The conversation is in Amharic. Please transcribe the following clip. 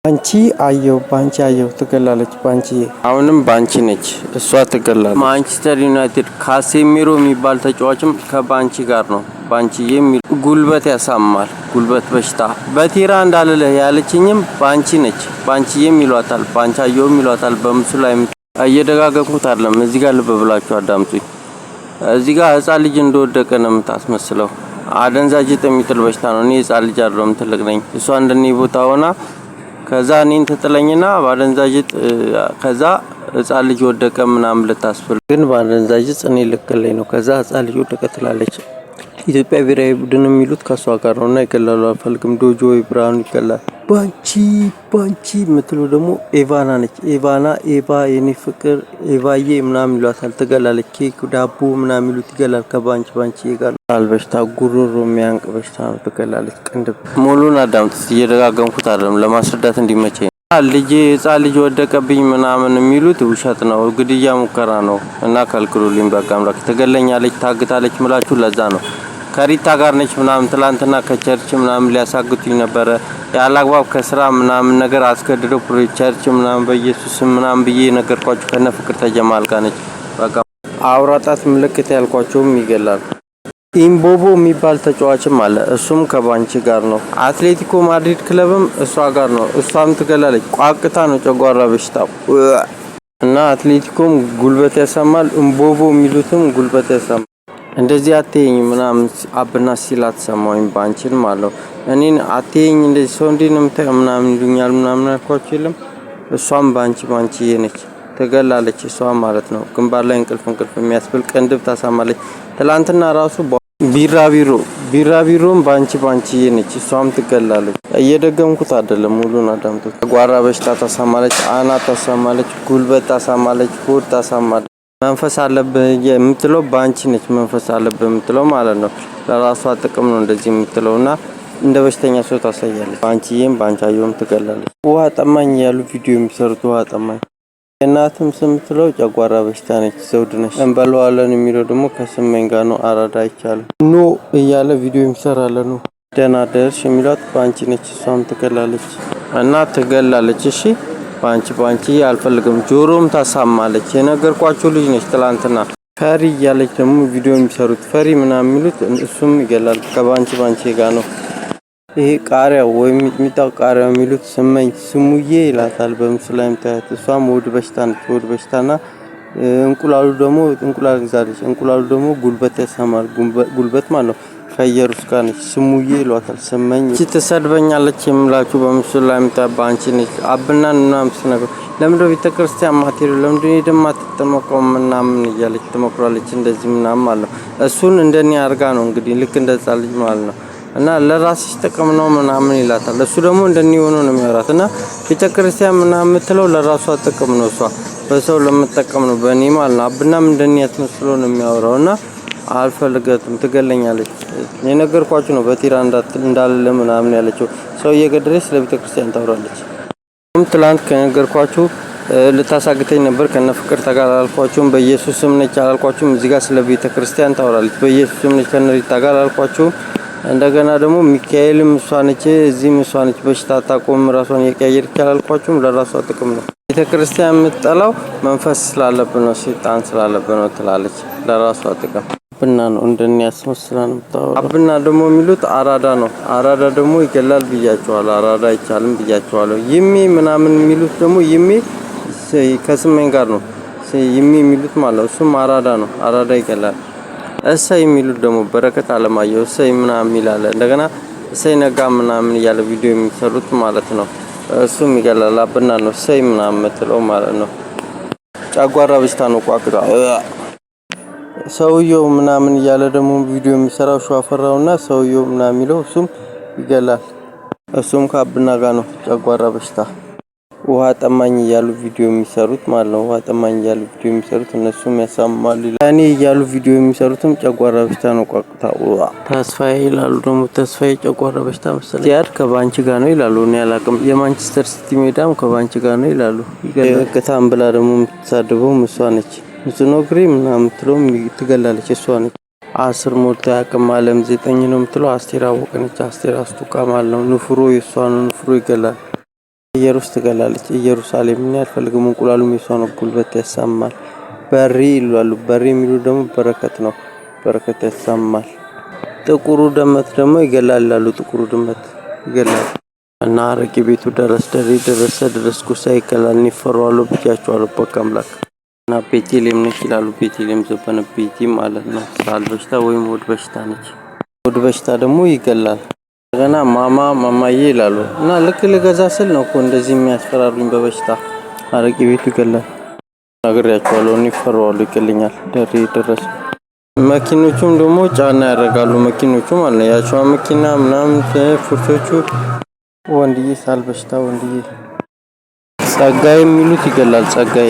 አንቺ አየው ባንቺ አየው ትገላለች ባንቺ አሁንም ባንቺ ነች እሷ ትገላለች። ማንቸስተር ዩናይትድ ካሴሚሮ የሚባል ተጫዋችም ከባንቺ ጋር ነው። ባንቺ የሚል ጉልበት ያሳማል። ጉልበት በሽታ በቲራ እንዳለለ ያለችኝም ባንቺ ነች። ባንቺ የሚሏታል ባንቻየው የሚሏታል። በምስሉ ላይ እየደጋገምኩት አይደለም። እዚህ ጋር ልብ ብላችሁ አዳምጡኝ። እዚህ ጋር ህፃን ልጅ እንደወደቀ ነው የምታስመስለው። አደንዛዥ የሚጥል በሽታ ነው። እኔ ህፃን ልጅ አይደለም ትልቅ ነኝ። እሷ እንደኔ ቦታ ሆና ከዛ እኔን ተጥለኝና ባደንዛዥ ከዛ ህፃን ልጅ ወደቀ ምናምን ልታስፈል ግን ባደንዛዥ እኔ ልክ ላይ ነው። ከዛ ህፃን ልጅ ወደቀ ትላለች። ኢትዮጵያ ብሔራዊ ቡድን የሚሉት ከሷ ጋር ነውና ይከላሉ አልፈልግም። ዶጆ ብራውን ይከላል። ባንቺ ምትሉ ደግሞ ኤቫና ነች። ኤቫ የኔ ፍቅር ኤቫዬ ምናምን ይሏታል። ትገላለች። ኬክ ዳቦ ምናምን ይሉት ይገላል። ከባንቺ ጋር አልበሽታ ጉሮሮ የሚያንቅ በሽታ ነው። ትገላለች። ቅንድብ ሙሉን አዳምጥ። እየደጋገምኩት አይደለም ለማስረዳት እንዲመቸኝ። ህፃን ልጅ ወደቀብኝ ምናምን የሚሉት ውሸት ነው። ግድያ ሙከራ ነው እና ከልክሉልኝ በቃ አምላክ። ትገለኛለች ታግታለች ምላችሁ ለዛ ነው። ከሪታ ጋር ነች ምናምን ትላንትና ከቸርች ምናምን ሊያሳግቱኝ ነበረ። ያላግባብ ከስራ ምናምን ነገር አስገድደው ቸርች ምናምን በኢየሱስ ምናምን ብዬ ነገርኳችሁ። ከነ ፍቅር ተጀማል ጋር ነች በቃ። አውራጣት ምልክት ያልኳቸውም ይገላል። ኢምቦቦ የሚባል ተጫዋችም አለ። እሱም ከባንቺ ጋር ነው። አትሌቲኮ ማድሪድ ክለብም እሷ ጋር ነው። እሷም ትገላለች። ቋቅታ ነው ጨጓራ በሽታው እና አትሌቲኮም ጉልበት ያሰማል። ኢምቦቦ የሚሉትም ጉልበት ያሰማል። እንደዚህ አትየኝ ምናምን አብና ሲላት ሰማኝ ባንቺን ማለት እኔን አትየኝ እንደዚህ ሰው እንዴንም ምናምን ይሉኛል ምናምን አልኳችሁ የለም። እሷም ባንቺ የነች ትገላለች። እሷ ማለት ነው ግንባር ላይ እንቅልፍ የሚያስብል ቅንድብ ታሳማለች። ትላንትና ራሱ ቢራቢሮም ባንቺ የነች እሷም ትገላለች። እየደገምኩት አይደለም ሙሉን አዳምጡት። ጓራ በሽታ ታሳማለች። አና ታሳማለች። ጉልበት ታሳማለች። ሆድ ታሳማለች። መንፈስ አለብህ የምትለው ባንቺ ነች። መንፈስ አለብህ የምትለው ማለት ነው ለራሷ ጥቅም ነው እንደዚህ የምትለውና እንደ በሽተኛ ሰው ታሳያለች። ባንቻየውም ትገላለች። ውሃ ጠማኝ ያሉ ቪዲዮ የሚሰሩት ውሃ ጠማኝ እናትም ስም የምትለው ጨጓራ በሽታ ነች። ዘውድ ነች። እንበለዋለን የሚለው ደግሞ ከስመኝ ጋር ነው። አራዳ አይቻልም ኖ እያለ ቪዲዮ የሚሰራለ ነው። ደህና ደርሽ የሚሏት ባንቺ ነች። እሷም ትገላለች እና ትገላለች። እሺ ባንቺ አልፈልግም። ጆሮም ታሳማለች። የነገርኳችሁ ልጅ ነች። ትላንትና ፈሪ እያለች ደግሞ ቪዲዮ የሚሰሩት ፈሪ ምናምን የሚሉት እሱም ይገላል። ከባንቺ ጋር ነው። ይሄ ቃሪያው ወይም ሚጣው ቃሪያው የሚሉት ስሙዬ ይላታል በምስሉ ላይ የምታያት። እሷም ወድ በሽታ ነች። ወድ በሽታና እንቁላሉ ደግሞ ጉልበት ያሳማል። ጉልበት ማለት ነው። ከየሩስ ጋር ነች። ስሙዬ ይሏታል። ስመኝ እቺ ትሰድበኛለች የምላችሁ በምስሉ ላይ የምታባ አንቺ ነች። አብናን ምናምን ነገር ለምንድነው ቤተክርስቲያን ማቴሪ ለምንድነው የማትጠመቀው ምናምን እያለች ትመክራለች። እንደዚህ ምናምን ማለት ነው። እሱን እንደኔ አርጋ ነው እንግዲህ ልክ እንደዛ ልጅ ማለት ነው። እና ለራስሽ ጥቅም ነው ምናምን ይላታል። እሱ ደግሞ እንደኔ ሆኖ ነው የሚያወራት። እና ቤተክርስቲያን ምናምን የምትለው ለራሷ ጥቅም ነው። እሷ በሰው ለምትጠቀም ነው በእኔ ማለት ነው። አብናም እንደኔ ያስመስሎ ነው የሚያወራውና አልፈልገትም ትገለኛለች። የነገርኳችሁ ነው በቲራ እንዳለ ምናምን ያለችው ሰው እየገደለች ስለቤተክርስቲያን ታወራለች። ትላንት ከነገርኳችሁ ልታሳግተኝ ነበር ከነ ፍቅር ተጋላልኳችሁም በኢየሱስ ስም ነች አላልኳችሁም። እዚህ ጋር ስለቤተክርስቲያን ታወራለች። በኢየሱስ ስም ነች ከነሪታ ተጋላልኳችሁ። እንደገና ደግሞ ሚካኤልም እሷ ነች እዚህም እሷ ነች። በሽታ ታቆም ራሷን የቀየር ያላልኳችሁም ለራሷ ጥቅም ነው። ቤተክርስቲያን የምትጠላው መንፈስ ስላለብን ነው ሰይጣን ስላለብን ነው ትላለች። ለራሷ ጥቅም አብና ነው እንደኔ ያስመስላል። አብና ደግሞ የሚሉት አራዳ ነው። አራዳ ደግሞ ይገላል ብያቸዋለሁ። አራዳ አይቻልም ብያቸዋለሁ። ይሜ ምናምን የሚሉት ደግሞ ይሜ ከስመኝ ጋር ነው። ይሜ የሚሉት ማለት ነው። እሱም አራዳ ነው። አራዳ ይገላል። እሰይ የሚሉት ደግሞ በረከት አለማየሁ እሰይ ምናምን ይላል። እንደገና እሰይ ነጋ ምናምን እያለ ቪዲዮ የሚሰሩት ማለት ነው። እሱም ይገላል። አብና ነው እሰይ ምናምን የምትለው ማለት ነው። ጨጓራ በሽታ ነው። ቋቅታ ሰውየው ምናምን እያለ ደግሞ ቪዲዮ የሚሰራው ሸዋፈራውና ሰውየው ምናምን የሚለው እሱም ይገላል። እሱም ከአብና ጋር ነው። ጨጓራ በሽታ ውሃ ጠማኝ እያሉ ቪዲዮ የሚሰሩት ማለት ነው። ውሃ ጠማኝ እያሉ ቪዲዮ የሚሰሩት እነሱም ያሳማሉ። እኔ እያሉ ቪዲዮ የሚሰሩትም ጨጓራ በሽታ ነው። ቋቅታ ተስፋዬ ይላሉ ደግሞ ተስፋዬ ጨጓራ በሽታ መሰለኝ። ያድ ከባንቺ ጋር ነው ይላሉ። እኔ አላውቅም። የማንቸስተር ሲቲ ሜዳም ከባንቺ ጋር ነው ይላሉ። ይገላል። ብላ ደግሞ የምትሳድበው እሷ ነች። ዝኖግሪ ምናምን ትሎም ትገላለች። እሷ ነች። 10 ሞልታ ያቅም አለም 9 ነው የምትለው አስቴር አወቀ ነች። አስቴር አስቱካ ማለት ነው። ንፍሮ የሷ ነው። ንፍሮ ይገላል። ኢየሩስ ትገላለች። ኢየሩሳሌምን አልፈልግም እንቁላሉም የሷ ነው ጉልበት ያሳማል። በሪ ይላሉ። በሪ የሚሉ ደግሞ በረከት ነው። በረከት ያሳማል። ጥቁሩ ድመት ደግሞ ይገላል ይላሉ። ጥቁሩ ድመት ይገላል እና አረቂ ቤቱ ደረሰ ኩሳ ይከላል ይፈራዋል ብያቸዋለሁ። በቃ አምላክ እና ቤቴሌም ነች ይላሉ። ቤቴሌም ዘበነ ቤቲ ማለት ነው። ሳል በሽታ ወይም ሆድ በሽታ ነች። ሆድ በሽታ ደግሞ ይገላል። ገና ማማዬ ይላሉ እና ልክ ልገዛ ስል ነው እኮ እንደዚህ የሚያስፈራሩኝ በበሽታ። አረቂ ቤቱ ይገላል ነግሬያቸዋለሁ። ይፈራዋል ይገለኛል። ደረሰ መኪኖቹም ደግሞ ጫና ያደርጋሉ። መኪኖቹ ማለት ነው ያቺዋ መኪና ምናምን ፉርቶቹ ወንድዬ ሳል በሽታ ወንድዬ ጸጋዬ የሚሉት ይገላል። ጸጋዬ